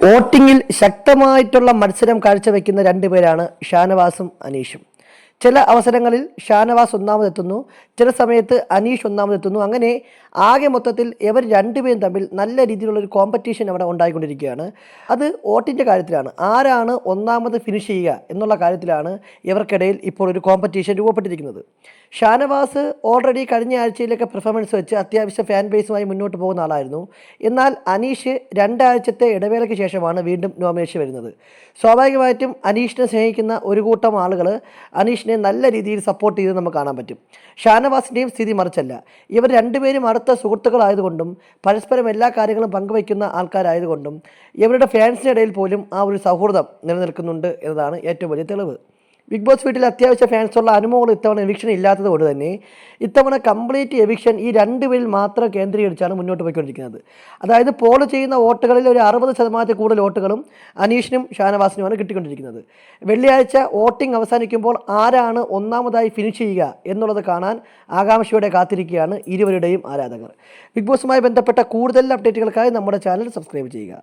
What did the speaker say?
വോട്ടിങ്ങിൽ ശക്തമായിട്ടുള്ള മത്സരം കാഴ്ചവെക്കുന്ന രണ്ടുപേരാണ് ഷാനവാസും അനീഷും. ചില അവസരങ്ങളിൽ ഷാനവാസ് ഒന്നാമതെത്തുന്നു, ചില സമയത്ത് അനീഷ് ഒന്നാമതെത്തുന്നു. അങ്ങനെ ആകെ മൊത്തത്തിൽ ഇവർ രണ്ടുപേരും തമ്മിൽ നല്ല രീതിയിലുള്ളൊരു കോമ്പറ്റീഷൻ അവിടെ ഉണ്ടായിക്കൊണ്ടിരിക്കുകയാണ്. അത് വോട്ടിൻ്റെ കാര്യത്തിലാണ്, ആരാണ് ഒന്നാമത് ഫിനിഷ് ചെയ്യുക എന്നുള്ള കാര്യത്തിലാണ് ഇവർക്കിടയിൽ ഇപ്പോൾ ഒരു കോമ്പറ്റീഷൻ രൂപപ്പെട്ടിരിക്കുന്നത്. ഷാനവാസ് ഓൾറെഡി കഴിഞ്ഞ ആഴ്ചയിലൊക്കെ പെർഫോമൻസ് വെച്ച് അത്യാവശ്യം ഫാൻ ബേസുമായി മുന്നോട്ട് പോകുന്ന ആളായിരുന്നു. എന്നാൽ അനീഷ് 2 ആഴ്ചത്തെ ഇടവേളയ്ക്ക് ശേഷമാണ് വീണ്ടും നോമിനേഷൻ വരുന്നത്. സ്വാഭാവികമായിട്ടും അനീഷിനെ സ്നേഹിക്കുന്ന ഒരു കൂട്ടം ആളുകൾ അനീഷിനെ നല്ല രീതിയിൽ സപ്പോർട്ട് ചെയ്ത് നമുക്ക് കാണാൻ പറ്റും. ഷാനവാസിൻ്റെയും സ്ഥിതി മറിച്ചല്ല. ഇവർ രണ്ടുപേരും അടുത്ത സുഹൃത്തുക്കളായതുകൊണ്ടും പരസ്പരം എല്ലാ കാര്യങ്ങളും പങ്കുവയ്ക്കുന്ന ആൾക്കാരായതുകൊണ്ടും ഇവരുടെ ഫാൻസിൻ്റെ ഇടയിൽ പോലും ആ ഒരു സൗഹൃദം നിലനിൽക്കുന്നുണ്ട് എന്നതാണ് ഏറ്റവും വലിയ തെളിവ്. ബിഗ് ബോസ് വീട്ടിൽ അത്യാവശ്യ ഫാൻസുള്ള അനുമോൾ ഇത്തവണ എവിക്ഷൻ ഇല്ലാത്തത് കൊണ്ട് തന്നെ ഇത്തവണ കംപ്ലീറ്റ് എവിക്ഷൻ ഈ രണ്ടുപേരിൽ മാത്രം കേന്ദ്രീകരിച്ചാണ് മുന്നോട്ട് പോയിക്കൊണ്ടിരിക്കുന്നത്. അതായത് പോൾ ചെയ്യുന്ന വോട്ടുകളിൽ ഒരു 60% കൂടുതൽ വോട്ടുകളും അനീഷിനും ഷാനവാസിനുമാണ് കിട്ടിക്കൊണ്ടിരിക്കുന്നത്. വെള്ളിയാഴ്ച വോട്ടിംഗ് അവസാനിക്കുമ്പോൾ ആരാണ് ഒന്നാമതായി ഫിനിഷ് ചെയ്യുക എന്നുള്ളത് കാണാൻ ആകാംക്ഷയോടെ കാത്തിരിക്കുകയാണ് ഇരുവരുടെയും ആരാധകർ. ബിഗ് ബോസുമായി ബന്ധപ്പെട്ട കൂടുതൽ അപ്ഡേറ്റുകൾക്കായി നമ്മുടെ ചാനൽ സബ്സ്ക്രൈബ് ചെയ്യുക.